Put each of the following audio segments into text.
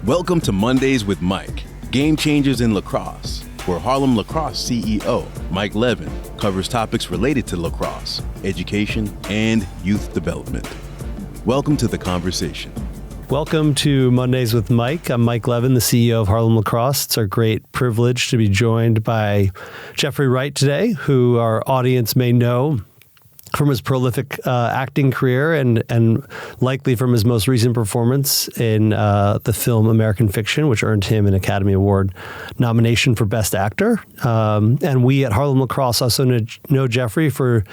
Welcome to Mondays with Mike, Game Changers in Lacrosse, where Harlem Lacrosse CEO Mike Levin covers topics related to lacrosse, education, and youth development. Welcome to the conversation. Welcome to Mondays with Mike. I'm Mike Levin, the CEO of Harlem Lacrosse. It's our great privilege to be joined by Jeffrey Wright today, who our audience may know from his prolific acting career and likely from his most recent performance in the film American Fiction, which earned him an Academy Award nomination for Best Actor. And we at Harlem Lacrosse also know Jeffrey for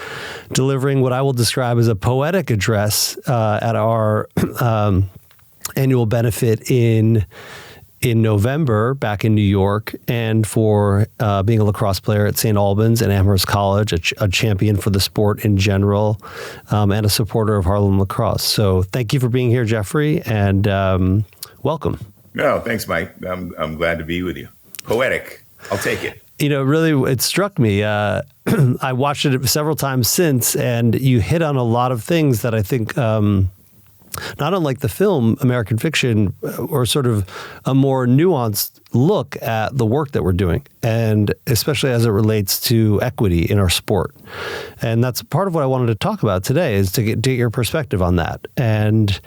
delivering what I will describe as a poetic address at our annual benefit in November back in New York, and for being a lacrosse player at St. Albans and Amherst College, a champion for the sport in general, and a supporter of Harlem Lacrosse. So thank you for being here, Jeffrey, and welcome. No, thanks, Mike. I'm glad to be with you. Poetic. I'll take it. You know, really, it struck me. I watched it several times since, and you hit on a lot of things that I think not unlike the film American Fiction, or sort of a more nuanced look at the work that we're doing, and especially as it relates to equity in our sport. And that's part of what I wanted to talk about today, is to get your perspective on that. And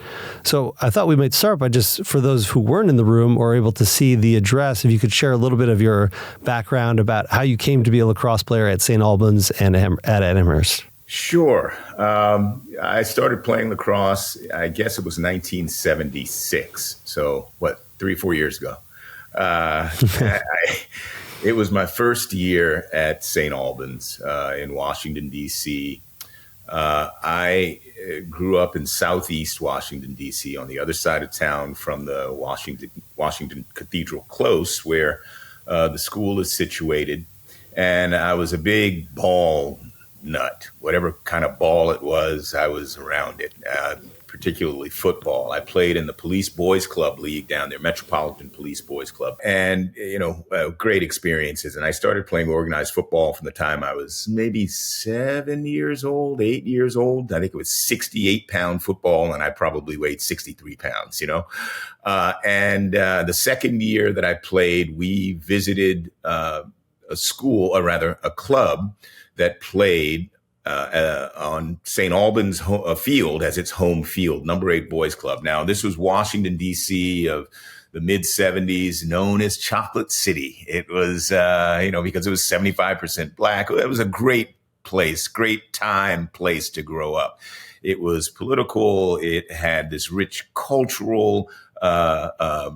so I thought we might start by just, for those who weren't in the room or able to see the address, if you could share a little bit of your background about how you came to be a lacrosse player at St. Albans and at Amherst. Sure. I started playing lacrosse, I guess it was 1976. So, 3-4 years ago. It was my first year at St. Albans in Washington, D.C. I grew up in Southeast Washington, D.C., on the other side of town from the Washington Cathedral Close, where the school is situated. And I was a big ball nut. Whatever kind of ball it was, I was around it, particularly football. I played in the Police Boys Club League down there, Metropolitan Police Boys Club. And, great experiences. And I started playing organized football from the time I was maybe 7 years old, 8 years old. I think it was 68-pound football, and I probably weighed 63 pounds, And the second year that I played, we visited a club that played on St. Albans field as its home field, number 8 Boys Club. Now, this was Washington, D.C. of the mid-'70s, known as Chocolate City. It was, because it was 75% black. It was a great place, great place to grow up. It was political. It had this rich cultural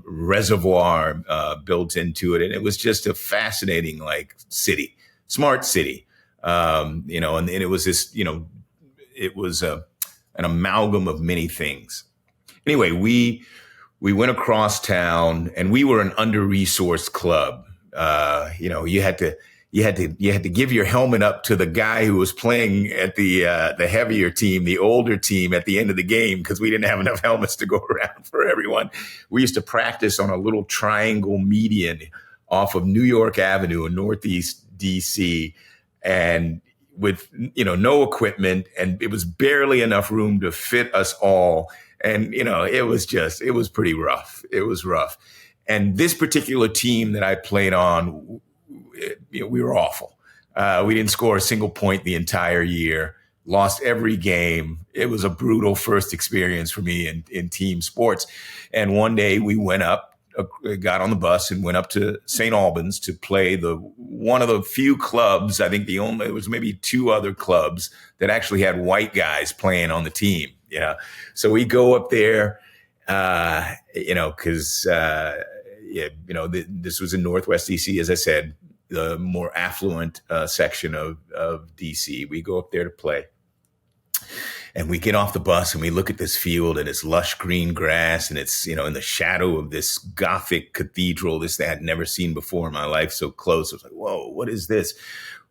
reservoir built into it. And it was just a fascinating, city, smart city. And it was this, it was an amalgam of many things. Anyway, we went across town, and we were an under-resourced club. You had to give your helmet up to the guy who was playing at the heavier team, the older team, at the end of the game, because we didn't have enough helmets to go around for everyone. We used to practice on a little triangle median off of New York Avenue in Northeast DC. And with, no equipment, and it was barely enough room to fit us all. And, it was pretty rough. It was rough. And this particular team that I played on, we were awful. We didn't score a single point the entire year, lost every game. It was a brutal first experience for me in team sports. And one day we got on the bus and went up to St. Albans to play one of the few clubs. I think it was maybe 2 other clubs that actually had white guys playing on the team. So we go up there, because this was in Northwest DC, as I said, the more affluent section of DC. We go up there to play. And we get off the bus and we look at this field, and it's lush green grass, and it's, in the shadow of this Gothic cathedral, this I had never seen before in my life, so close. I was like, whoa, what is this?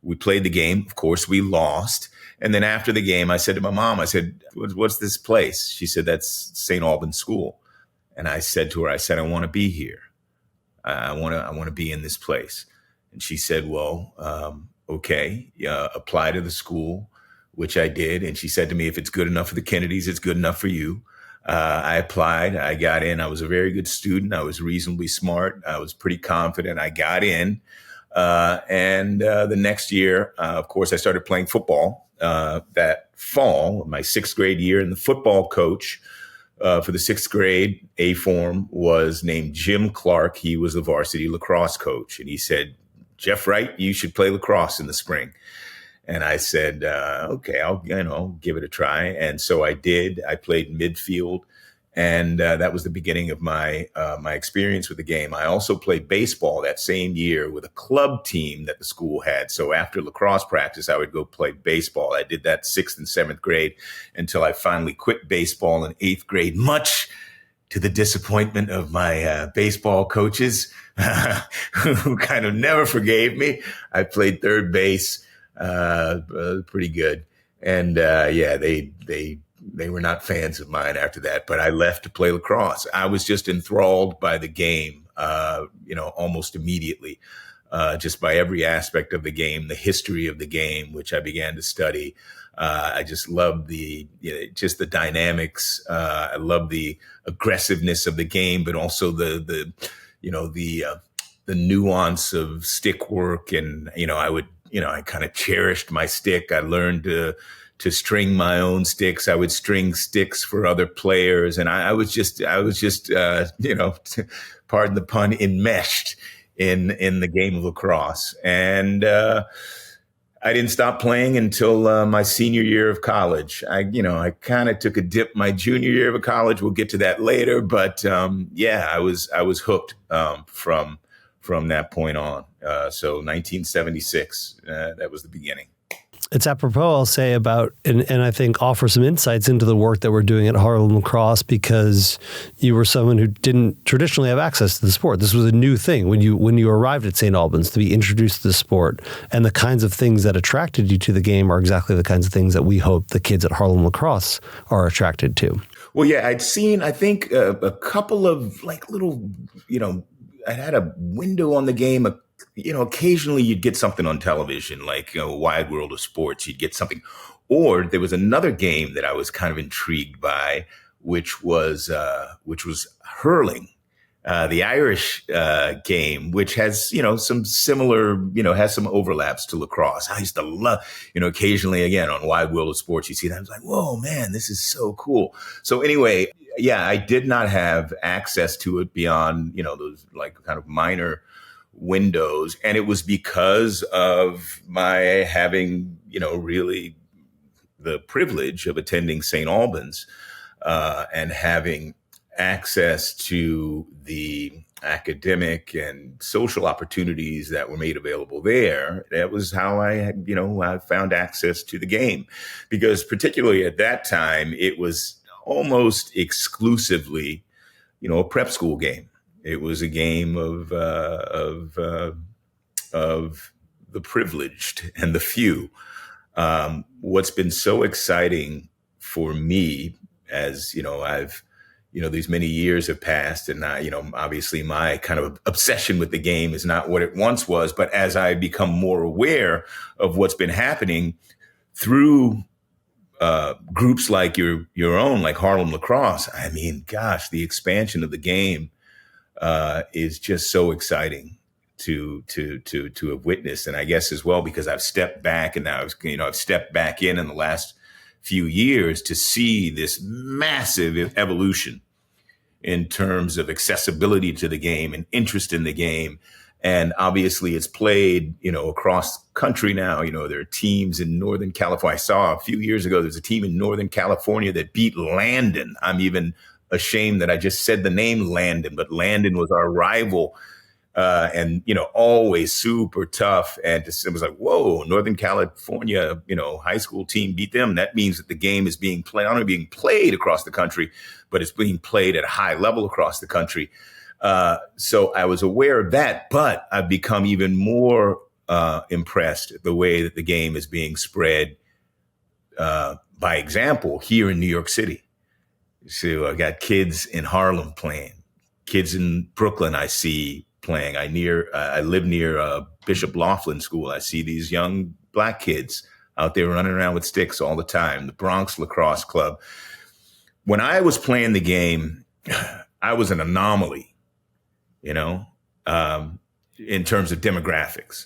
We played the game. Of course, we lost. And then after the game, I said to my mom, what's this place? She said, that's St. Albans School. And I said to her, I want to be here. I want to be in this place. And she said, well, okay, apply to the school, which I did. And she said to me, if it's good enough for the Kennedys, it's good enough for you. I applied. I got in. I was a very good student. I was reasonably smart. I was pretty confident. I got in. And the next year, of course, I started playing football that fall, my sixth grade year. And the football coach for the sixth grade A form was named Jim Clark. He was the varsity lacrosse coach. And he said, "Jeff Wright, you should play lacrosse in the spring." And I said, okay, I'll give it a try. And so I did. I played midfield, and that was the beginning of my my experience with the game. I also played baseball that same year with a club team that the school had. So after lacrosse practice, I would go play baseball. I did that sixth and seventh grade until I finally quit baseball in eighth grade, much to the disappointment of my baseball coaches, who kind of never forgave me. I played third base. Pretty good. And, they were not fans of mine after that, but I left to play lacrosse. I was just enthralled by the game, almost immediately, just by every aspect of the game, the history of the game, which I began to study. I just loved just the dynamics. I love the aggressiveness of the game, but also the nuance of stick work. And, I kind of cherished my stick. I learned to string my own sticks. I would string sticks for other players. And I was just, pardon the pun, enmeshed in the game of lacrosse. And, I didn't stop playing until my senior year of college. I kind of took a dip my junior year of college. We'll get to that later. But, I was hooked, from that point on. So 1976, that was the beginning. It's apropos, I'll say, about, and I think offer some insights into the work that we're doing at Harlem Lacrosse, because you were someone who didn't traditionally have access to the sport. This was a new thing when you arrived at St. Albans, to be introduced to the sport. And the kinds of things that attracted you to the game are exactly the kinds of things that we hope the kids at Harlem Lacrosse are attracted to. Well, yeah, I'd seen, I think, a couple of little, I had a window on the game. Occasionally you'd get something on television, like Wide World of Sports. You'd get something, or there was another game that I was kind of intrigued by, which was hurling, the Irish game, which has some similar, has some overlaps to lacrosse. I used to love, occasionally again on Wide World of Sports, you see that. I was like, whoa, man, this is so cool. So anyway, yeah, I did not have access to it beyond, those kind of minor windows. And it was because of my having, really the privilege of attending St. Albans, and having access to the academic and social opportunities that were made available there. That was how I found access to the game, because particularly at that time, it was almost exclusively, a prep school game. It was a game of the privileged and the few. What's been so exciting for me, as I've these many years have passed, and obviously my kind of obsession with the game is not what it once was, but as I become more aware of what's been happening through groups like your own, like Harlem Lacrosse, I mean, gosh, the expansion of the game is just so exciting to have witnessed. And I guess as well, because I've stepped back, and now I've stepped back in the last few years to see this massive evolution in terms of accessibility to the game and interest in the game. And obviously it's played, across country now. There are teams in Northern California. I saw a few years ago, there's a team in Northern California that beat Landon. I'm even ashamed that I just said the name Landon, but Landon was our rival. And, always super tough. And it was like, whoa, Northern California, high school team beat them. That means that the game is being played, not only being played across the country, but it's being played at a high level across the country. So I was aware of that, but I've become even more impressed at the way that the game is being spread by example here in New York City. So I got kids in Harlem playing, kids in Brooklyn I see playing. I live near Bishop Laughlin School. I see these young Black kids out there running around with sticks all the time. The Bronx Lacrosse Club. when I was playing the game, I was an anomaly, you know, in terms of demographics.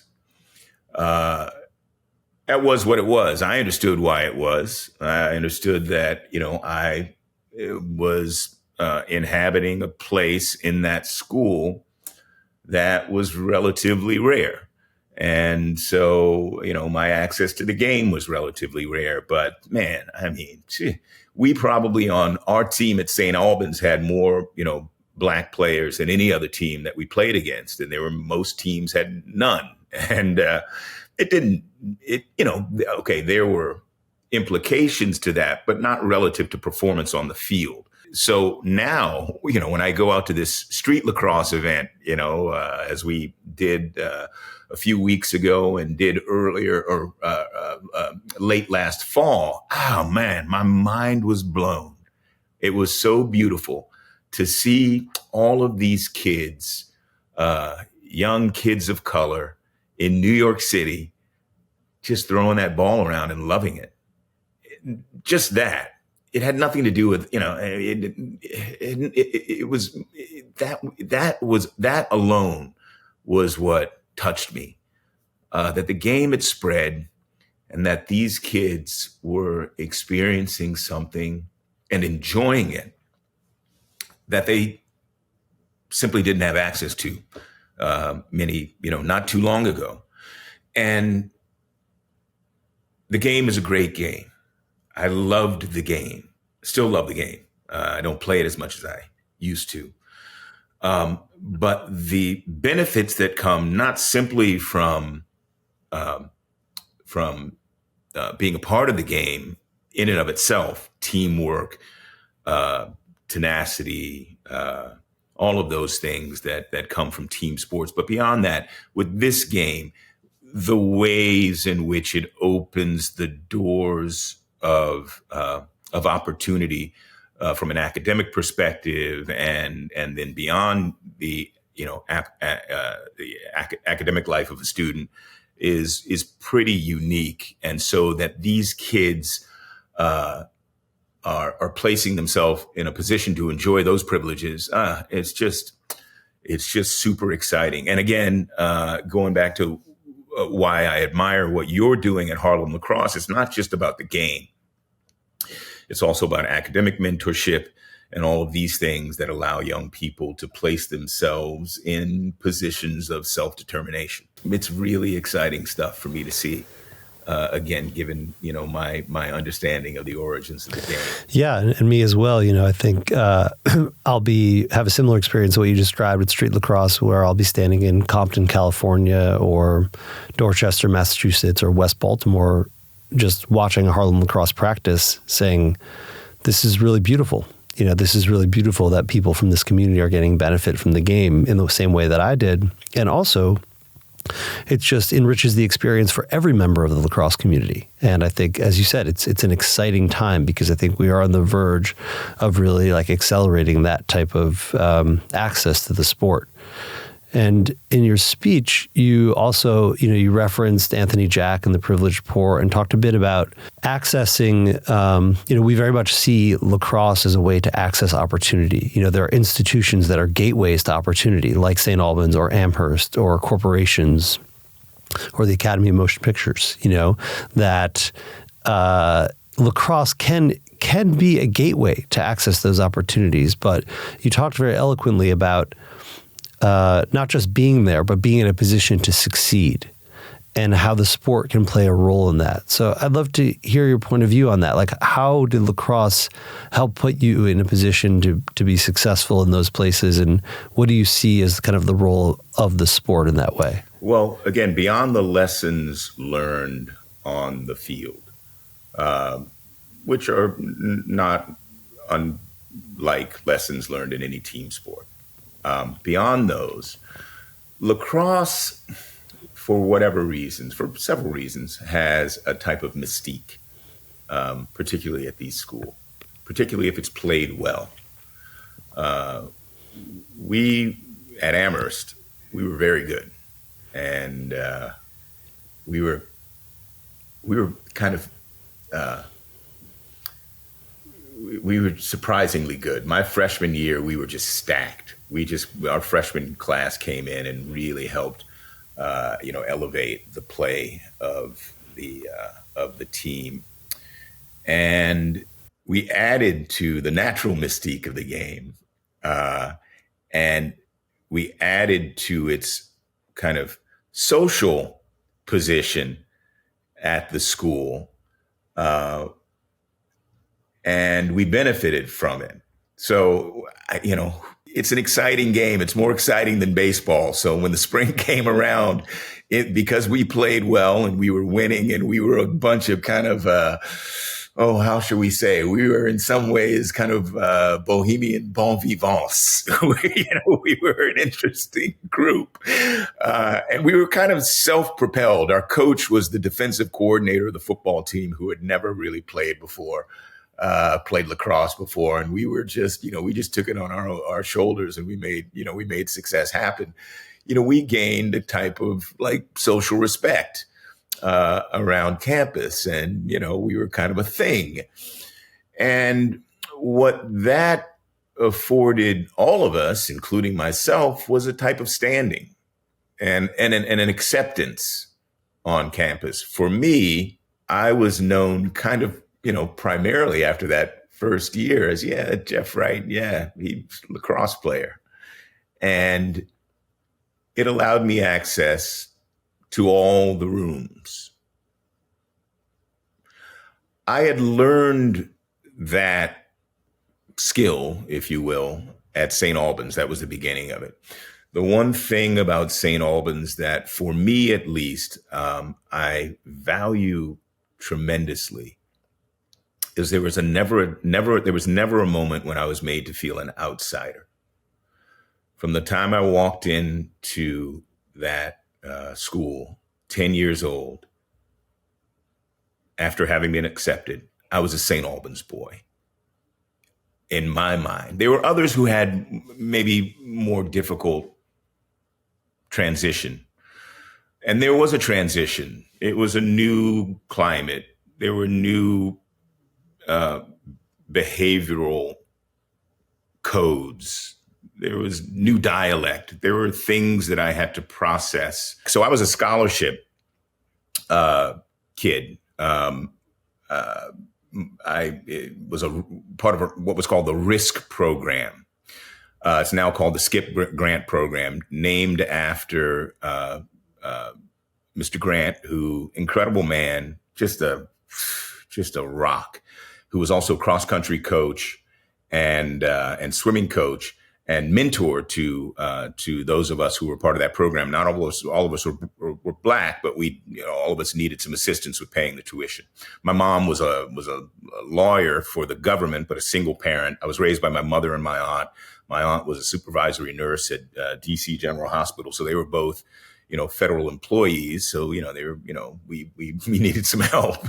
That was what it was. I understood why it was. I understood that, you know, I was inhabiting a place in that school that was relatively rare. And so, you know, my access to the game was relatively rare. But man, I mean, we probably on our team at St. Albans had more, you know, black players than any other team that we played against. And most teams had none. And okay, there were implications to that, but not relative to performance on the field. So now, you know, when I go out to this street lacrosse event, you know, as we did a few weeks ago and did earlier or late last fall, oh man, my mind was blown. It was so beautiful to see all of these kids, young kids of color in New York City, just throwing that ball around and loving it. Just that. It had nothing to do with, you know, it was that alone was what touched me, that the game had spread and that these kids were experiencing something and enjoying it that they simply didn't have access to many, you know, not too long ago. And the game is a great game. I loved the game, still love the game. I don't play it as much as I used to. But the benefits that come not simply from being a part of the game in and of itself, teamwork, tenacity, all of those things that come from team sports. But beyond that, with this game, the ways in which it opens the doors of opportunity from an academic perspective, and then beyond the, you know, the academic life of a student is pretty unique. And so that these kids are placing themselves in a position to enjoy those privileges, it's just super exciting. And again, going back to why I admire what you're doing at Harlem Lacrosse, it's not just about the game. It's also about academic mentorship and all of these things that allow young people to place themselves in positions of self-determination. It's really exciting stuff for me to see. Again, given, you know, my understanding of the origins of the game. Yeah, and me as well. You know, I think I'll have a similar experience to what you described with street lacrosse, where I'll be standing in Compton, California, or Dorchester, Massachusetts, or West Baltimore, just watching a Harlem Lacrosse practice, saying, "This is really beautiful." You know, this is really beautiful that people from this community are getting benefit from the game in the same way that I did, and also, it just enriches the experience for every member of the lacrosse community. And I think, as you said, it's an exciting time, because I think we are on the verge of really like accelerating that type of access to the sport. And in your speech, you also, you know, you referenced Anthony Jack and the Privileged Poor and talked a bit about accessing, you know, we very much see lacrosse as a way to access opportunity. You know, there are institutions that are gateways to opportunity, like St. Albans or Amherst or corporations or the Academy of Motion Pictures, you know, that lacrosse can be a gateway to access those opportunities. But you talked very eloquently about not just being there, but being in a position to succeed, and how the sport can play a role in that. So I'd love to hear your point of view on that. Like, how did lacrosse help put you in a position to be successful in those places? And what do you see as kind of the role of the sport in that way? Well, again, beyond the lessons learned on the field, which are not unlike lessons learned in any team sport. Beyond those, lacrosse, for whatever reasons, for several reasons, has a type of mystique, particularly at these schools, particularly if it's played well. We, at Amherst, we were very good. And we were kind of, we were surprisingly good. My freshman year, we were just stacked. Our freshman class came in and really helped, elevate the play of the team. And we added to the natural mystique of the game. And we added to its kind of social position at the school. And we benefited from it. So, it's an exciting game. It's more exciting than baseball. So when the spring came around, because we played well and we were winning and we were a bunch of kind of, how should we say? We were in some ways kind of bohemian bon vivants. We were an interesting group. And we were kind of self-propelled. Our coach was the defensive coordinator of the football team who had never really played lacrosse before. And we were just, we just took it on our shoulders and we made success happen. We gained a type of like social respect around campus, and, we were kind of a thing. And what that afforded all of us, including myself, was a type of standing and an acceptance on campus. For me, I was known kind of, primarily after that first year as, Jeff Wright, he's a lacrosse player. And it allowed me access to all the rooms. I had learned that skill, if you will, at St. Albans. That was the beginning of it. The one thing about St. Albans that, for me at least, I value tremendously is there was never a moment when I was made to feel an outsider. From the time I walked into that school, 10 years old, after having been accepted, I was a St. Albans boy. In my mind, there were others who had maybe more difficult transition. And there was a transition. It was a new climate. There were new behavioral codes. There was new dialect. There were things that I had to process. So I was a scholarship kid. I was a part of what was called the RISC program. It's now called the Skip Grant program, named after Mr. Grant, who, incredible man, just a rock, who was also cross-country coach and swimming coach and mentor to those of us who were part of that program. Not all of us were Black, but all of us needed some assistance with paying the tuition. My mom was a lawyer for the government, but a single parent. I was raised by my mother and my aunt. My aunt was a supervisory nurse at DC General Hospital, so they were both, federal employees. So, they were, we needed some help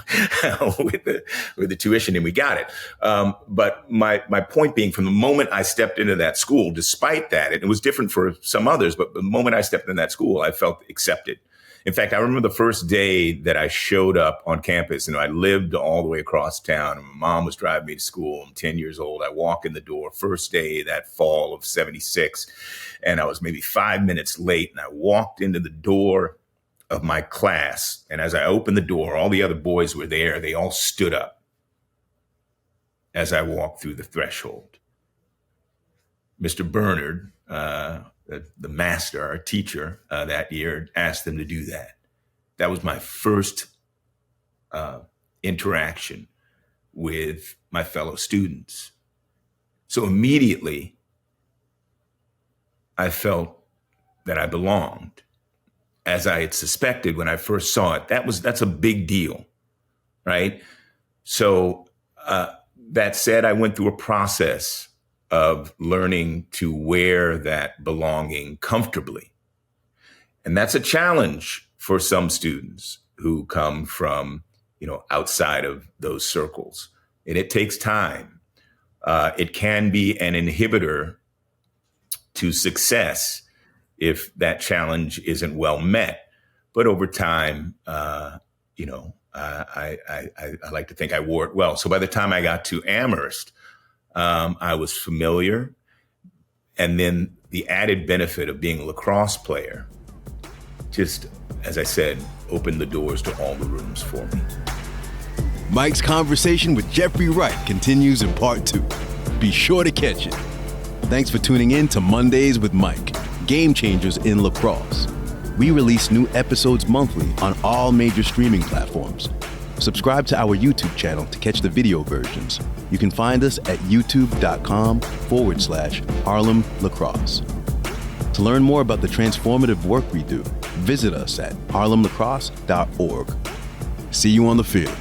with the tuition, and we got it. But my point being, from the moment I stepped into that school, despite that, it was different for some others, but the moment I stepped into that school, I felt accepted. In fact, I remember the first day that I showed up on campus. I lived all the way across town, and my mom was driving me to school. I'm 10 years old. I walk in the door, first day that fall of 76, and I was maybe 5 minutes late. And I walked into the door of my class, and as I opened the door, all the other boys were there. They all stood up as I walked through the threshold. Mr. Bernard, the master, our teacher that year, asked them to do that. That was my first interaction with my fellow students. So immediately, I felt that I belonged, as I had suspected when I first saw it. That's a big deal, right? So that said, I went through a process of learning to wear that belonging comfortably. And that's a challenge for some students who come from, outside of those circles. And it takes time. It can be an inhibitor to success if that challenge isn't well met. But over time, I like to think I wore it well. So by the time I got to Amherst, I was familiar. And then the added benefit of being a lacrosse player, just, as I said, opened the doors to all the rooms for me. Mike's conversation with Jeffrey Wright continues in part 2. Be sure to catch it. Thanks for tuning in to Mondays with Mike, Game Changers in Lacrosse. We release new episodes monthly on all major streaming platforms. Subscribe to our YouTube channel to catch the video versions. You can find us at youtube.com/Harlem Lacrosse. To learn more about the transformative work we do, visit us at harlemlacrosse.org. See you on the field.